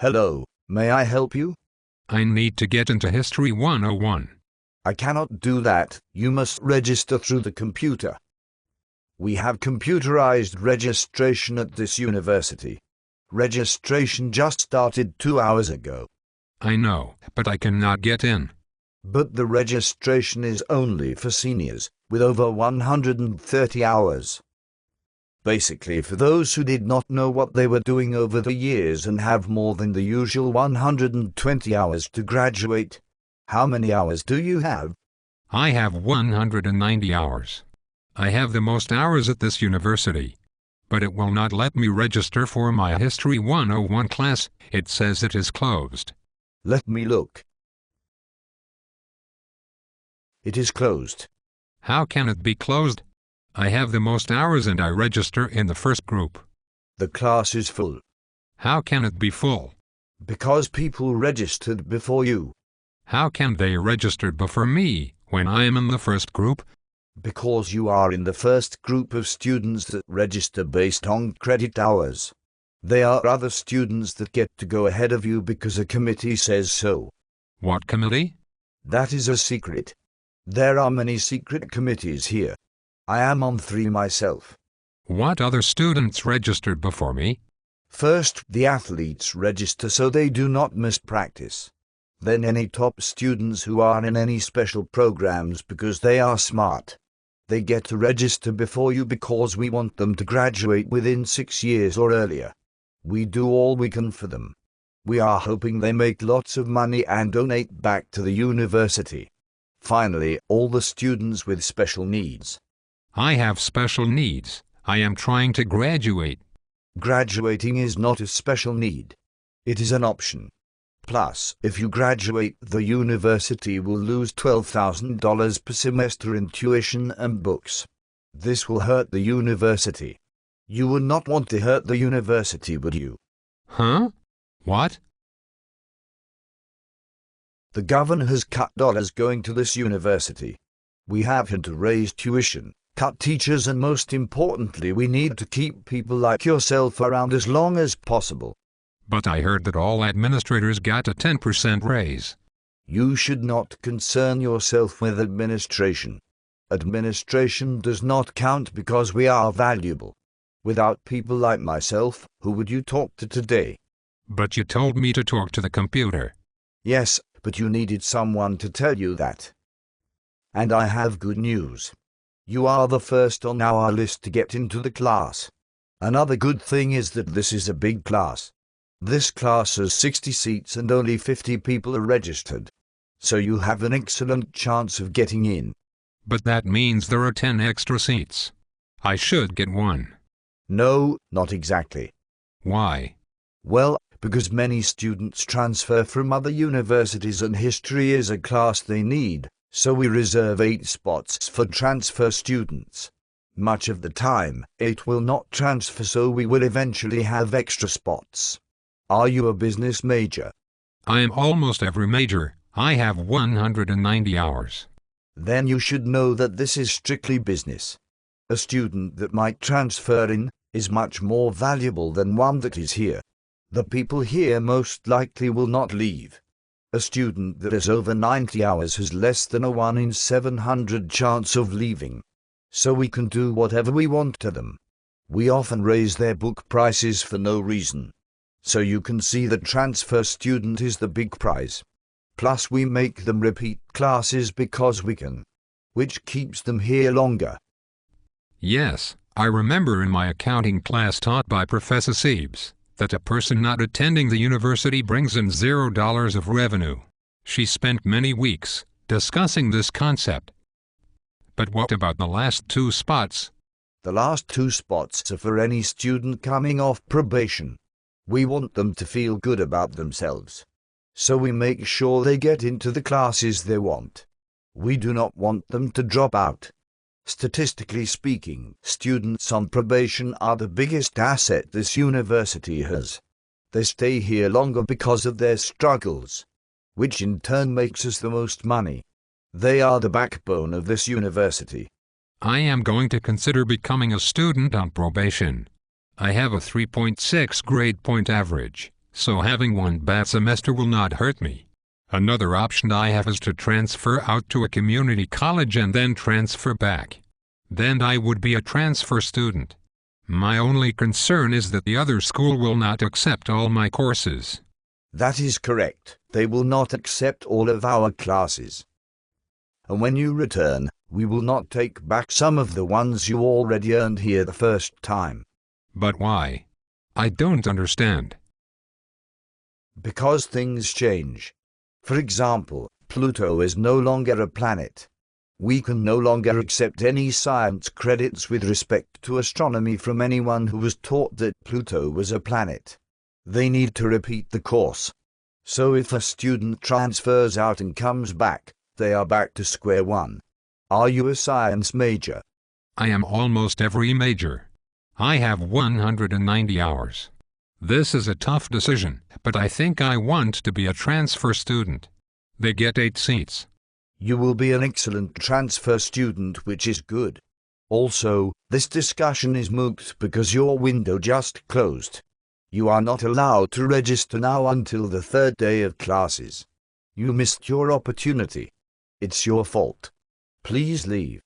Hello, may I help you? I need to get into History 101. I cannot do that, you must register through the computer. We have computerized registration at this university. Registration just started 2 hours ago. I know, but I cannot get in. But the registration is only for seniors, with over 130 hours. Basically for those who did not know what they were doing over the years and have more than the usual 120 hours to graduate. How many hours do you have? I have 190 hours. I have the most hours at this university. But it will not let me register for my History 101 class. It says it is closed. Let me look. It is closed. How can it be closed? I have the most hours and I register in the first group. The class is full. How can it be full? Because people registered before you. How can they register before me when I am in the first group? Because you are in the first group of students that register based on credit hours. There are other students that get to go ahead of you because a committee says so. What committee? That is a secret. There are many secret committees here. I am on 3 myself. What other students registered before me? First, the athletes register so they do not miss practice. Then any top students who are in any special programs because they are smart. They get to register before you because we want them to graduate within 6 years or earlier. We do all we can for them. We are hoping they make lots of money and donate back to the university. Finally, all the students with special needs. I have special needs. I am trying to graduate. Graduating is not a special need. It is an option. Plus, if you graduate, the university will lose $12,000 per semester in tuition and books. This will hurt the university. You would not want to hurt the university, would you? Huh? What? The governor has cut dollars going to this university. We have had to raise tuition, cut teachers, and most importantly, we need to keep people like yourself around as long as possible. But I heard that all administrators got a 10% raise. You should not concern yourself with administration. Administration does not count because we are valuable. Without people like myself, who would you talk to today? But you told me to talk to the computer. Yes, but you needed someone to tell you that. And I have good news. You are the first on our list to get into the class. Another good thing is that this is a big class. This class has 60 seats and only 50 people are registered. So you have an excellent chance of getting in. But that means there are 10 extra seats. I should get one. No, not exactly. Why? Well, because many students transfer from other universities and history is a class they need, so we reserve 8 spots for transfer students. Much of the time, 8 will not transfer, so we will eventually have extra spots. Are you a business major? I am almost every major. I have 190 hours. Then you should know that this is strictly business. A student that might transfer in is much more valuable than one that is here. The people here most likely will not leave. A student that has over 90 hours has less than a 1 in 700 chance of leaving. So we can do whatever we want to them. We often raise their book prices for no reason. So you can see the transfer student is the big prize. Plus we make them repeat classes because we can, which keeps them here longer. Yes, I remember in my accounting class taught by Professor Siebes that a person not attending the university brings in $0 of revenue. She spent many weeks discussing this concept. But what about the last 2 spots? The last 2 spots are for any student coming off probation. We want them to feel good about themselves. So we make sure they get into the classes they want. We do not want them to drop out. Statistically speaking, students on probation are the biggest asset this university has. They stay here longer because of their struggles, which in turn makes us the most money. They are the backbone of this university. I am going to consider becoming a student on probation. I have a 3.6 grade point average. so having one bad semester will not hurt me. Another option I have is to transfer out to a community college and then transfer back. Then I would be a transfer student. My only concern is that the other school will not accept all my courses. That is correct. They will not accept all of our classes. And when you return, we will not take back some of the ones you already earned here the first time. But why? I don't understand. Because things change. For example, Pluto is no longer a planet. We can no longer accept any science credits with respect to astronomy from anyone who was taught that Pluto was a planet. They need to repeat the course. So if a student transfers out and comes back, they are back to square one. Are you a science major? I am almost every major. I have 190 hours. This is a tough decision, but I think I want to be a transfer student. They get 8 seats. You will be an excellent transfer student, which is good. Also, this discussion is moot because your window just closed. You are not allowed to register now until the 3rd day of classes. You missed your opportunity. It's your fault. Please leave.